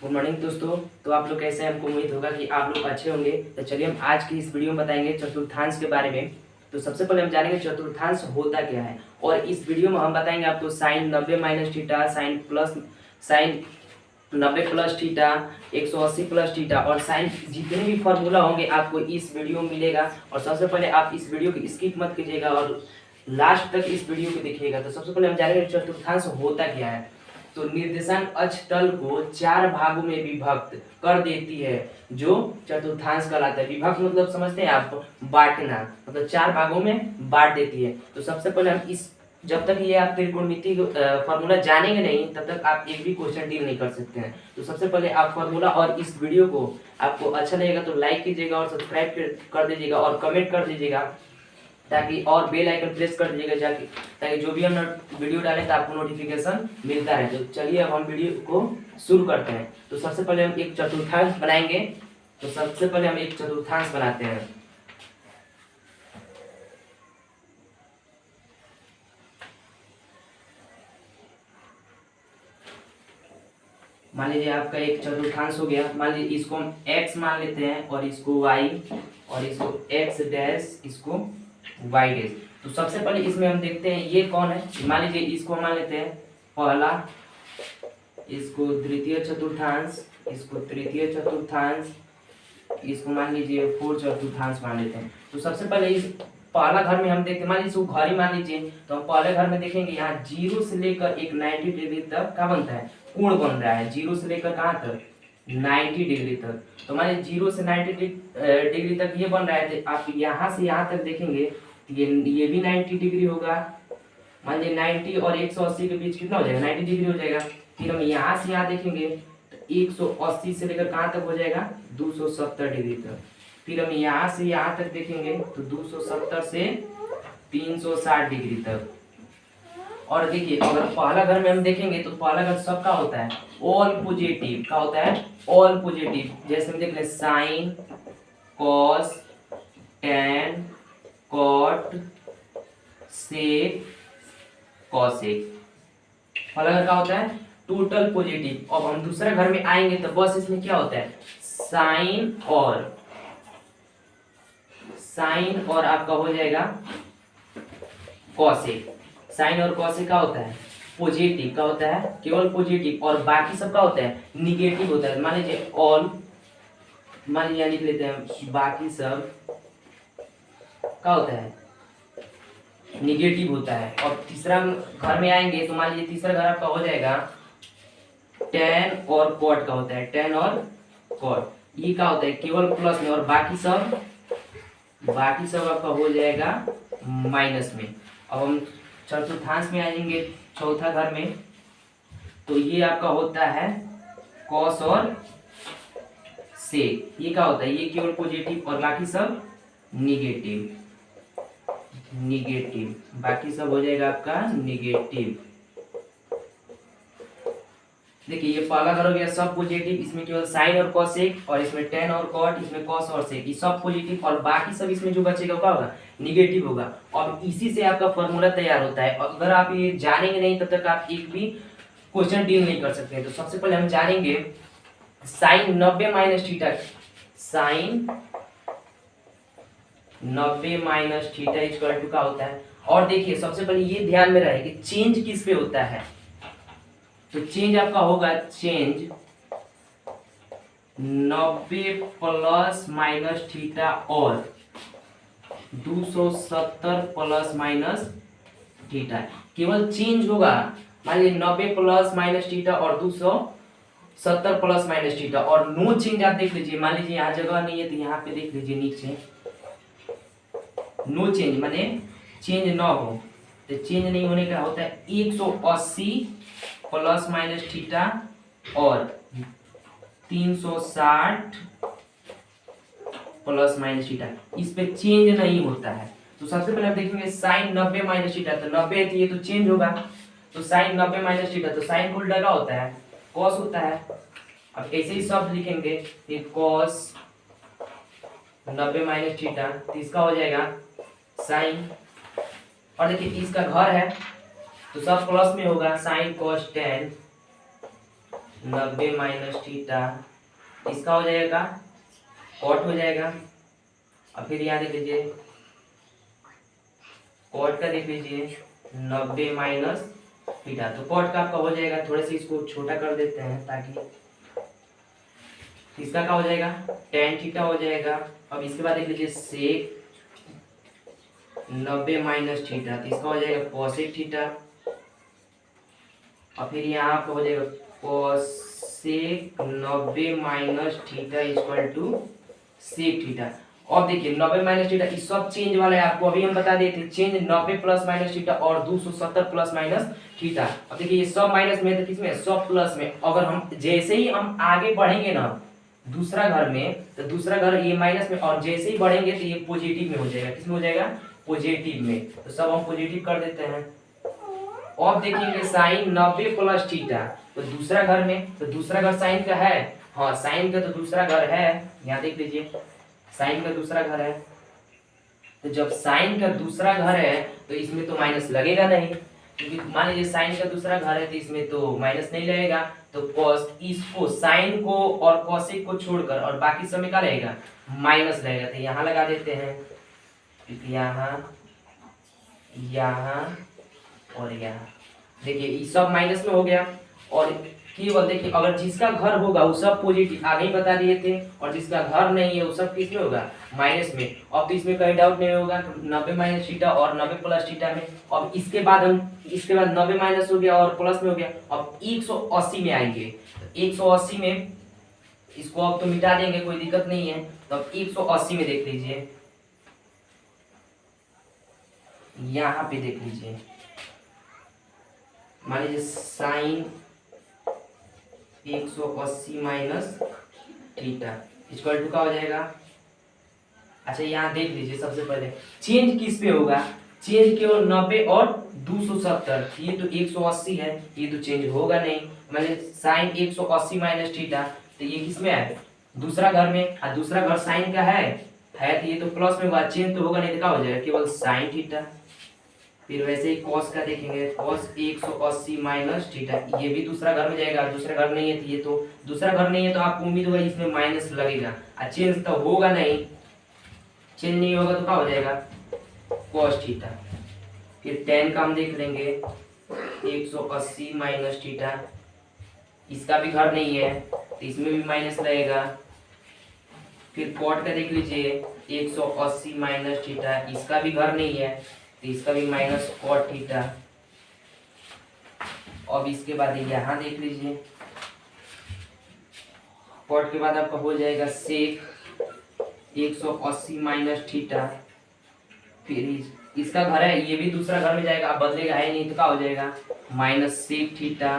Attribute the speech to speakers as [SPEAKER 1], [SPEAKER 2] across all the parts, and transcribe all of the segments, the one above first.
[SPEAKER 1] Good morning दोस्तों। तो आप लोग कैसे हैं? हमको उम्मीद होगा कि आप लोग अच्छे होंगे। तो चलिए हम आज की इस वीडियो में बताएंगे चतुर्थांश के बारे में। तो सबसे पहले हम जानेंगे चतुर्थांश होता क्या है, और इस वीडियो में हम बताएंगे आपको sine 90 minus theta, sine 90 plus theta, 180 plus theta और साइन जितने भी फॉर्मूला होंगे आपको इस वीडियो में मिलेगा। और सबसे पहले आप इस वीडियो को स्किप मत कीजिएगा और लास्ट तक इस वीडियो को देखिएगा। तो सबसे पहले हम जानेंगे चतुर्थांश होता क्या है। तो निर्देशांक अक्ष तल को 4 भागों में विभक्त कर देती है, जो चतुर्थांश कहलाता है। विभक्त मतलब समझते हैं आप, बांटना, मतलब 4 भागों में बांट देती है। तो सबसे पहले हम इस जब तक ये आप त्रिकोणमिति फॉर्मूला जानेंगे नहीं तब तक आप एक भी क्वेश्चन डील नहीं कर सकते हैं। तो सबसे पहले आप फॉर्मूला और इस वीडियो को आपको अच्छा लगेगा तो लाइक कीजिएगा और सब्सक्राइब कर दीजिएगा और कमेंट कर दीजिएगा, ताकि और बेल आइकन प्रेस कर दीजिएगा जाके, ताकि जो भी हम वीडियो डालें तो आपको नोटिफिकेशन मिलता है। तो चलिए अब हम वीडियो को शुरू करते हैं। तो सबसे पहले हम एक चतुर्थांश बनाएंगे। तो सबसे पहले हम एक चतुर्थांश बनाते हैं। मान लीजिए आपका एक चतुर्थांश हो गया। मान लीजिए इसको हम x मान लेते हैं और इसको y, और इसको x डैश, इसको y डैश। तो सबसे पहले इसमें हम देखते हैं ये कौन है। मान लीजिए इसको मान लेते हैं पहला, इसको द्वितीय चतुर्थांश, इसको तृतीय चतुर्थांश, इसको मान लीजिए फोर्थ चतुर्थांश मान लेते हैं। तो सबसे पहले इस पहला घर में हम देखते हैं, मान लीजिए इसको घर ही मान लीजिए। तो हम पहले घर में देखेंगे यहाँ 0 से लेकर एक 90 डिग्री तक क्या बनता है, कोण बन रहा है। 0 से लेकर कहाँ तक, 90 डिग्री तक। तो मान लीजिए 0 से 90 डिग्री तक ये बन रहा है। तो आप यहाँ से यहाँ तक देखेंगे ये भी 90 डिग्री होगा। मान लीजिए 90 और 180 के बीच कितना हो जाएगा, 90 डिग्री हो जाएगा। फिर हम यहाँ से यहाँ देखेंगे तो 180 से लेकर कहाँ तक हो जाएगा, 270 डिग्री तक। फिर हम यहाँ से यहाँ तक देखेंगे तो 270 से 360 डिग्री तक। और देखिए अगर पहला घर में हम देखेंगे तो पहला घर सबका होता है ऑल पॉजिटिव। का होता है ऑल पॉजिटिव। जैसे हम देख रहे हैं sign, cos, tan, cot, sec, cosec. पहला घर का होता है टोटल पॉजिटिव। अब हम दूसरा घर में आएंगे तो बस इसमें क्या होता है साइन और आपका हो जाएगा कॉसेक। साइन और कॉसेक का होता है पॉजिटिव, का होता है केवल पॉजिटिव, और बाकी सब का होता है निगेटिव होता है। मान लीजिए ऑल, मान लीजिए लिख लेते हैं बाकी सब का होता है निगेटिव होता है। और तीसरा घर में आएंगे तो मान लीजिए तीसरा घर आपका हो जाएगा टैन और कॉट का होता है। टैन और कॉट ये का होता है केवल प्लस में, और बाकी सब आपका हो जाएगा माइनस में। अब हम चतुर्थांश में आएंगे चौथा घर में, तो ये आपका होता है कॉस और सेक। ये क्या होता है, ये केवल पॉजिटिव और बाकी सब निगेटिव। बाकी सब हो जाएगा आपका निगेटिव। देखिए ये पहला घर हो गया सब पॉजिटिव, इसमें केवल साइन और कॉसेक, और इसमें टैन और कॉट, इसमें कॉस और सेक, ये सब पॉजिटिव, और बाकी सब इसमें जो बचेगा क्या होगा, निगेटिव होगा। और इसी से आपका फॉर्मूला तैयार होता है। अगर आप ये जानेंगे नहीं तब तक आप एक भी क्वेश्चन डील नहीं कर सकते। तो सबसे पहले हम जानेंगे sine 90 minus theta. Sine 90 minus theta equal to का होता है। और देखिए सबसे पहले ये ध्यान में रहे कि चेंज किस पे होता है। तो चेंज आपका होगा चेंज 90 प्लस माइनस थीटा और 270 प्लस माइनस थीटा, केवल चेंज होगा। मान लीजिए 90 प्लस माइनस थीटा और 270 प्लस माइनस थीटा, और नो चेंज आप देख लीजिए। मान लीजिए यहाँ जगह नहीं है तो यहाँ पे देख लीजिए नीचे नो चेंज, माने चेंज ना हो। तो चेंज नहीं होने का होता है 180 प्लस माइनस थीटा और 360 प्लस माइनस थीटा, इस पे चेंज नहीं होता है। तो सबसे पहले आप देखेंगे साइन 90 माइनस थीटा, तो 90 है तो ये तो चेंज होगा। तो साइन 90 माइनस थीटा, तो साइन को उल्टा होता है कॉस होता है। अब ऐसे ही शब्द लिखेंगे कॉस 90 माइनस थीटा, तो इसका हो जाएगा साइन। और देखिए इसका घर है तो सब प्लस में होगा, sign cos ten 90 minus theta, इसका हो जाएगा कॉट हो जाएगा। और फिर यहाँ देख लीजिए कॉट का देख लीजिए 90 माइनस थीटा, तो कॉट का आपका हो जाएगा, थोड़े से इसको छोटा कर देते हैं ताकि इसका क्या हो जाएगा टेन थीटा हो जाएगा। अब इसके बाद देख लीजिए सेक 90 माइनस थीटा, तो इसका हो जाएगा कोसेक थीटा। और फिर यहाँ पर हो जाएगा cosec 90 minus theta equal to sec theta. अब देखिए 90 माइनस थीटा इस सब चेंज वाला है, आपको अभी हम बता दिए थे चेंज 90 प्लस माइनस थीटा और 270 प्लस माइनस थीटा। अब देखिए ये सब माइनस में तो किसमें सब प्लस में, अगर हम जैसे ही हम आगे बढ़ेंगे ना दूसरा घर में तो दूसरा घर ये माइनस में, और जैसे ही बढ़ेंगे तो ये पॉजिटिव में हो जाएगा, किसमें हो जाएगा पॉजिटिव में, तो सब हम पॉजिटिव कर देते हैं। अब देखेंगे साइन 90 प्लस थीटा, तो दूसरा घर में तो दूसरा घर साइन का है, हाँ साइन का तो दूसरा घर है, यहाँ देख लीजिए साइन का दूसरा घर है। तो जब साइन का दूसरा घर है तो इसमें तो माइनस लगेगा नहीं, क्योंकि मान लीजिए साइन का दूसरा घर है तो इसमें तो माइनस नहीं लगेगा। तो कॉस इसको साइन को और कॉसेक को छोड़कर और बाकी सब में क्या रहेगा माइनस रहेगा, तो यहाँ लगा देते हैं, क्योंकि यहाँ यहाँ और यहाँ देखिए ये सब माइनस में हो गया। और केवल देखिए अगर जिसका घर होगा वो सब पॉजिटिव आगे ही बता दिए थे, और जिसका घर नहीं है वो सब किस में होगा माइनस में। अब तो इसमें कोई डाउट नहीं होगा 90 माइनस थीटा और 90 प्लस थीटा में। अब इसके बाद 90 माइनस हो गया और प्लस में हो गया, अब 180 में आएंगे, तो 180 में इसको अब तो मिटा देंगे कोई दिक्कत नहीं है। तो अब 180 में देख लीजिए, यहाँ पे देख लीजिए मान लीजिए sine 180 minus theta equal to का हो जाएगा। अच्छा यहाँ देख लीजिए सबसे पहले चेंज किस पे होगा, चेंज केवल 90 और 270, ये तो 180 है, ये तो चेंज होगा नहीं। मतलब साइन 180 माइनस थीटा, तो ये किस में है दूसरा घर में, और दूसरा घर साइन का है तो ये तो प्लस में होगा, चेंज तो होगा नहीं, तो क्या हो जाएगा केवल साइन थीटा। फिर वैसे ही कॉस का देखेंगे कॉस 180 माइनस थीटा, ये भी दूसरा घर में जाएगा, दूसरा घर नहीं है तो ये तो दूसरा घर नहीं है, तो आपको उम्मीद होगा इसमें माइनस लगेगा, और चेंज तो होगा नहीं, चेंज नहीं होगा तो क्या हो जाएगा कॉस थीटा। फिर टेन का हम देख लेंगे 180 माइनस थीटा, इसका भी घर नहीं है तो इसमें भी माइनस लगेगा। फिर कॉट का देख लीजिए 180 माइनस थीटा, इसका भी घर नहीं है तो इसका भी माइनस कॉट थीटा। अब इसके बाद यहाँ देख लीजिए कॉट के बाद आपका हो जाएगा सेक 180 माइनस थीटा, फिर इसका घर है ये भी दूसरा घर में जाएगा, अब बदलेगा है नहीं तो क्या हो जाएगा माइनस सेक थीटा।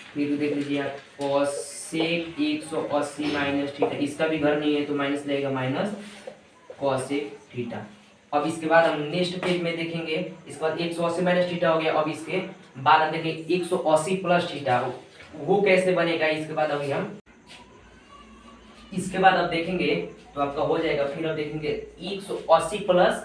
[SPEAKER 1] फिर देख लीजिए कॉसेक 180 माइनस थीटा, इसका भी घर नहीं है तो माइनस लगेगा माइनस कॉसेक थीटा। अब इसके बाद हम नेक्स्ट पेज में देखेंगे, इसके बाद 180 माइनस थीटा हो गया। अब इसके बाद हम देखेंगे 180 प्लस थीटा, वो कैसे बनेगा इसके बाद अभी हम इसके बाद अब देखेंगे तो आपका हो जाएगा। फिर अब देखेंगे 180 प्लस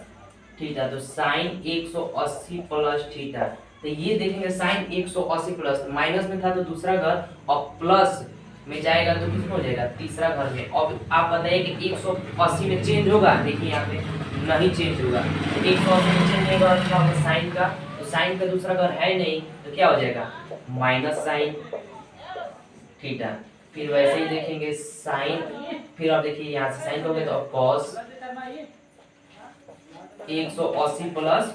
[SPEAKER 1] थीटा, तो साइन 180 प्लस थीटा, तो ये देखेंगे साइन 180 प्लस माइनस में था तो दूसरा घर, और प्लस में जाएगा तो किसमें हो जाएगा तीसरा घर में। अब आप बताइए कि 180 में चेंज होगा, देखिए यहाँ पे नहीं चेंज होगा, 180 में चेंज होगा क्या होगा साइन का, तो साइन का दूसरा घर है नहीं तो क्या हो जाएगा माइनस साइन थीटा। फिर वैसे ही देखेंगे साइन, फिर आप देखिए यहाँ से साइन होगा तो कॉस 180 प्लस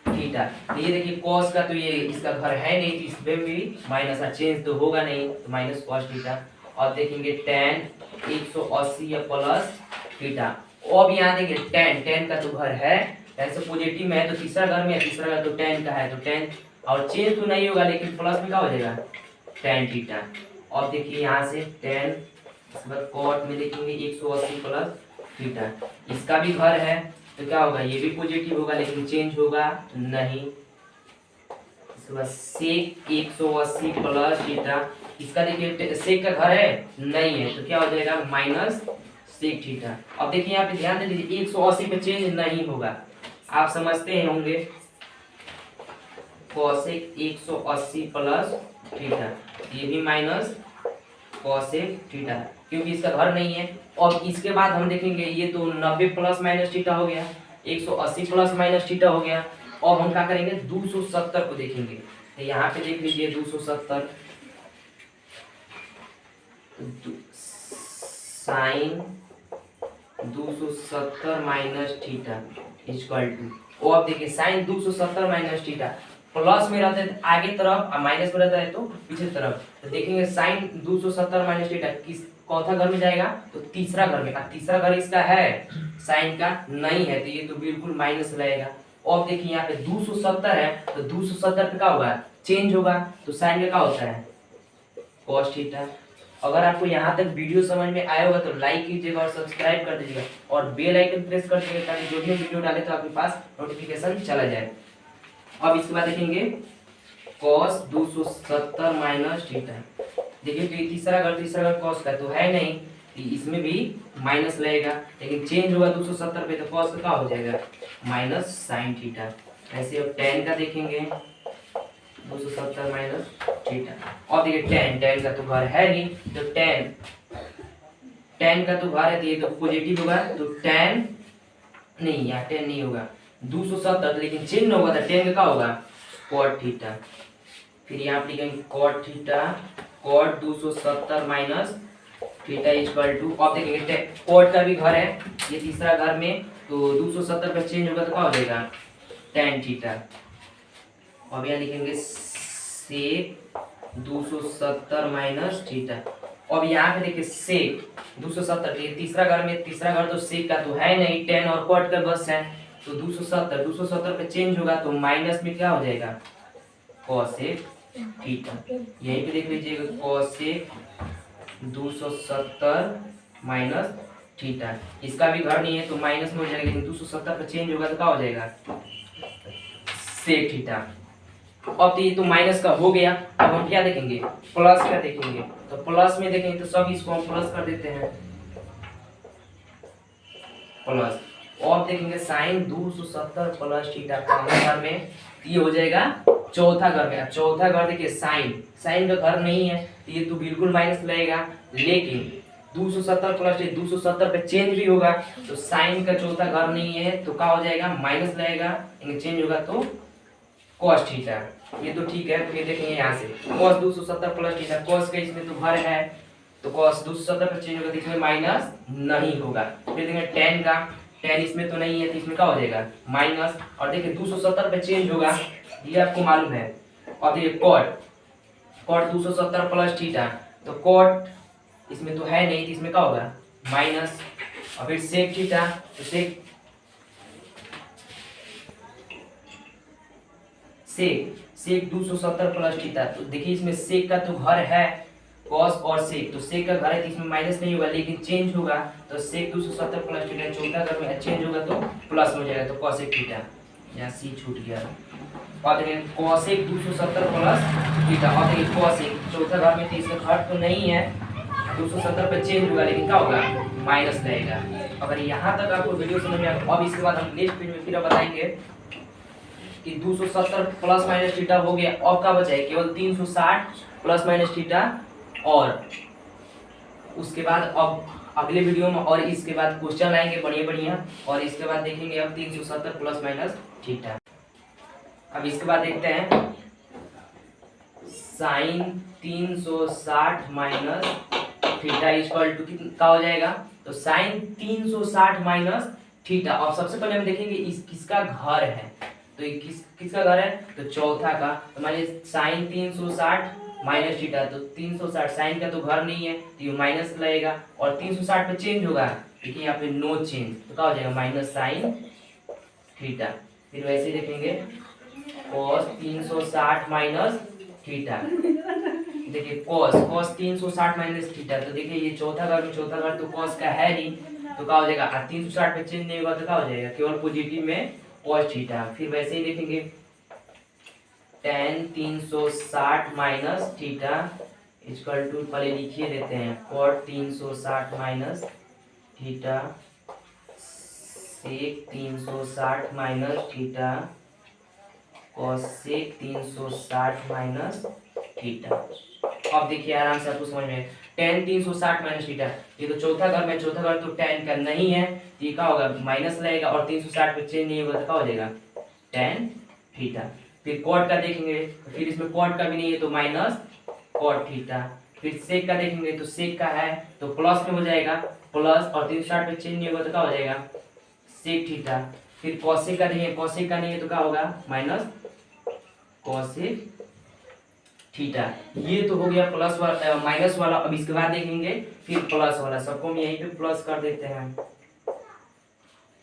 [SPEAKER 1] थीटा, ये देखिए कॉस का तो ये इसका घर है नहीं तो इसमें भी माइनस, चेंज तो होगा नहीं तो माइनस कॉस थीटा। और देखेंगे टेन 180 या प्लस थीटा, अब यहाँ देखिए टेन का तो घर है, ऐसे पॉजिटिव में है तो तीसरा घर में है, तीसरा घर तो टेन का है तो टेन, और चेंज तो नहीं होगा लेकिन प्लस में क्या हो जाएगा टेन थीटा। और देखिए यहाँ से टेन, इसके बाद कॉट में देखेंगे 180 प्लस थीटा, इसका भी घर है तो क्या होगा ये भी पॉजिटिव होगा लेकिन चेंज होगा नहीं। इसके बाद सेक 180 प्लस थीटा, इसका देखिए सेक का घर है नहीं है तो क्या हो जाएगा माइनस सेक थीटा। अब देखिए यहाँ पे ध्यान दे दीजिए 180 पे चेंज नहीं होगा, आप समझते हैं होंगे कॉसेक 180 प्लस थीटा, ये भी माइनस कॉसेक थीटा, क्योंकि इसका घर नहीं है। और इसके बाद हम देखेंगे ये तो 90 प्लस माइनस थीटा हो गया, 180 प्लस माइनस थीटा हो गया। और हम क्या करेंगे 270 को देखेंगे। तो यहाँ पे देख लीजिए 270 sine 270 minus theta equal to, और अब देखिए साइन 270 माइनस थीटा प्लस में रहता है आगे तरफ और माइनस में रहता है तो पीछे तरफ। तो देखेंगे साइन 270 माइनस थीटा किस चौथा घर में जाएगा तो तीसरा घर में, और तीसरा घर इसका है साइन का नहीं है, तो ये तो बिल्कुल माइनस रहेगा। और देखिए यहाँ पे 270 है तो 270 पे क्या होगा चेंज होगा, तो साइन में क्या होता है कॉस थीटा। अगर आपको यहाँ तक वीडियो समझ में आया होगा तो लाइक कीजिएगा और सब्सक्राइब कर दीजिएगा और बेल आइकन प्रेस कर दीजिएगा ताकि जो भी वीडियो डाले तो आपके पास नोटिफिकेशन चला जाए। अब इसके बाद देखेंगे cos 270 माइनस थीटा। देखिए तो ये तीसरा घर cos का तो है नहीं, इसमें भी माइनस लगेगा, लेकिन चेंज होगा 270 पे तो cos का क्या हो जाएगा माइनस साइन थीटा। ऐसे अब tan का देखेंगे 270 माइनस थीटा। और देखिए tan का तो घर है नहीं, तो tan का तो घर है तो ये तो पॉजिटिव होगा, तो tan नहीं यहाँ tan नहीं होगा 270, लेकिन चिन्ह होगा तो tan का क्या होगा cot थीटा। फिर यहाँ पे लिखेंगे cot theta cot 270 minus theta equal to, अब देखेंगे cot का भी घर है ये तीसरा घर में, तो 270 पे चेंज होगा तो क्या हो जाएगा tan थीटा। अब यहाँ लिखेंगे सेक 270 माइनस थीटा। अब यहाँ पे देखिए सेक 270, ये तीसरा घर तो सेक का तो है नहीं, tan और cot का बस है, तो 270 पे चेंज होगा तो माइनस में क्या हो जाएगा कॉसेक थीटा। यहीं पे देख लीजिएगा कॉसेक 270 माइनस थीटा, इसका भी घर नहीं है तो माइनस में हो जाएगा, लेकिन 270 पे चेंज होगा तो क्या हो जाएगा सेक थीटा। अब तो ये तो माइनस का हो गया, अब हम क्या देखेंगे प्लस का देखेंगे। तो प्लस में देखेंगे तो सब इसको हम प्लस कर देते हैं प्लस, और देखेंगे साइन 270 प्लस थीटा पहले घर में ये हो जाएगा चौथा घर में। चौथा घर देखिए साइन का घर नहीं है तो ये तो बिल्कुल माइनस लगेगा, लेकिन 270 प्लस 270 पे चेंज भी होगा तो साइन का चौथा घर नहीं है तो क्या हो जाएगा माइनस लगेगा, लेकिन चेंज होगा तो कॉस थीटा। ये तो ठीक है, फिर देखेंगे यहाँ से कॉस 270 प्लस थीटा, कॉस का इसमें तो घर है तो कॉस 270 पे चेंज होगा तो इसमें माइनस नहीं होगा। फिर देखेंगे tan का, tan इसमें तो नहीं है तो इसमें क्या हो जाएगा माइनस, और देखिए 270 पे चेंज होगा ये आपको मालूम है। और देखिए cot 270 प्लस थीटा, तो cot इसमें तो है नहीं तो इसमें क्या होगा माइनस, और फिर सेक थीटा तो सेक 270 प्लस थीटा, तो देखिए इसमें सेक का तो घर है कॉस और सेक, तो सेक का घर है तो इसमें माइनस नहीं होगा, लेकिन चेंज होगा तो सेक 270 प्लस थीटा चौथा घर में चेंज होगा तो प्लस हो जाएगा तो कॉसेक थीटा, यहाँ सी छूट गया। और देखिए कॉसेक 270 प्लस थीटा, और देखिए कॉसेक चौथा घर में तो इसका घर तो नहीं है 270 पे चेंज होगा, लेकिन क्या होगा माइनस रहेगा। अगर यहाँ तक आपको वीडियो समझ में आया, अब इसके बाद हम नेक्स्ट पेज में फिर बताएंगे कि 270 प्लस माइनस थीटा हो गया, अब क्या बचा है केवल 360 प्लस माइनस थीटा, और उसके बाद अब अगले वीडियो में और इसके बाद क्वेश्चन आएंगे बढ़िया, और इसके बाद देखेंगे अब 370 प्लस माइनस थीटा। अब इसके बाद देखते हैं sine 360 minus theta equal to कितना हो जाएगा, तो साइन 360 माइनस थीटा। अब सबसे पहले हम देखेंगे किसका घर है, तो ये किसका घर है तो चौथा का, तो मान लीजिए साइन 360 माइनस थीटा, तो 360 साइन का तो घर नहीं है तो ये माइनस लगेगा, और 360 पे चेंज होगा, देखिए यहाँ पे नो चेंज तो क्या हो जाएगा माइनस साइन थीटा। फिर वैसे ही देखेंगे कॉस 360 माइनस थीटा, देखिए कॉस 360 माइनस थीटा, तो देखिए ये चौथा घर तो कॉस का है नहीं तो क्या हो जाएगा, 360 पे चेंज नहीं होगा तो क्या हो जाएगा केवल पॉजिटिव में कॉस थीटा। फिर वैसे ही देखेंगे tan 360 minus theta equal to पहले लिखिए देते हैं cot 360 minus theta sec 360 minus theta cosec 360 minus theta. अब देखिए आराम से आपको समझ में, tan 360 माइनस थीटा, ये तो चौथा घर में, चौथा घर तो tan का नहीं है, तो ये क्या होगा माइनस लगेगा, और 360 पे चेंज नहीं होगा तो क्या हो जाएगा tan थीटा। फिर कॉट का देखेंगे, फिर इसमें कॉट का भी नहीं है तो माइनस कॉट थीटा। फिर सेक का देखेंगे तो सेक का है तो प्लस में हो जाएगा प्लस, और 360 पे चेंज नहीं होगा तो क्या हो जाएगा सेक थीटा। फिर कॉसेक का देखेंगे, कॉसेक का नहीं है तो क्या होगा माइनस कॉसेक थीटा। ये तो हो गया प्लस वाला माइनस वाला। अब इसके बाद देखेंगे फिर प्लस वाला, सबको हम यहीं पे प्लस कर देते हैं।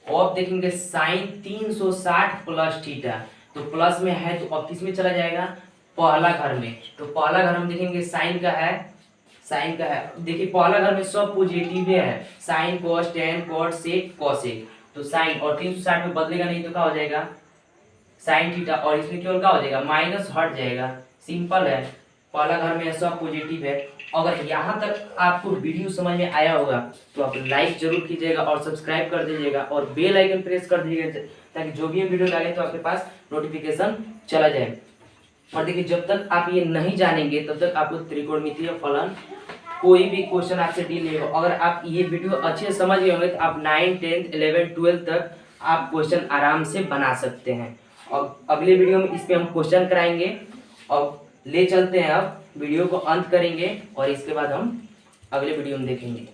[SPEAKER 1] अब देखेंगे साइन 360 प्लस थीटा, तो प्लस में है तो अब किस में चला जाएगा पहला घर में, तो पहला घर हम देखेंगे साइन का है, साइन का है, देखिए पहला घर में सब पॉजिटिव है, sine cos tan cot sec cosec, तो साइन और 360 में बदलेगा नहीं तो क्या हो जाएगा साइन थीटा, और इसमें केवल क्या हो जाएगा माइनस हट जाएगा, सिंपल है। पहला घर में सब पॉजिटिव है। अगर यहाँ तक आपको वीडियो समझ में आया होगा तो आप लाइक जरूर कीजिएगा और सब्सक्राइब कर दीजिएगा और बेल आइकन प्रेस कर दीजिएगा, ताकि जो भी हम वीडियो डालें तो आपके पास नोटिफिकेशन चला जाए। और देखिए जब तक आप ये नहीं जानेंगे तब तक आपको त्रिकोणमितीय फलन कोई भी क्वेश्चन आपसे डील नहीं होगा। अगर आप ये वीडियो अच्छे से समझ गए होंगे तो आप 9, 10, 11, 12 तक आप क्वेश्चन आराम से बना सकते हैं। और अगले वीडियो में इस पे हम क्वेश्चन कराएंगे और ले चलते हैं, अब वीडियो को अंत करेंगे और इसके बाद हम अगले वीडियो में देखेंगे।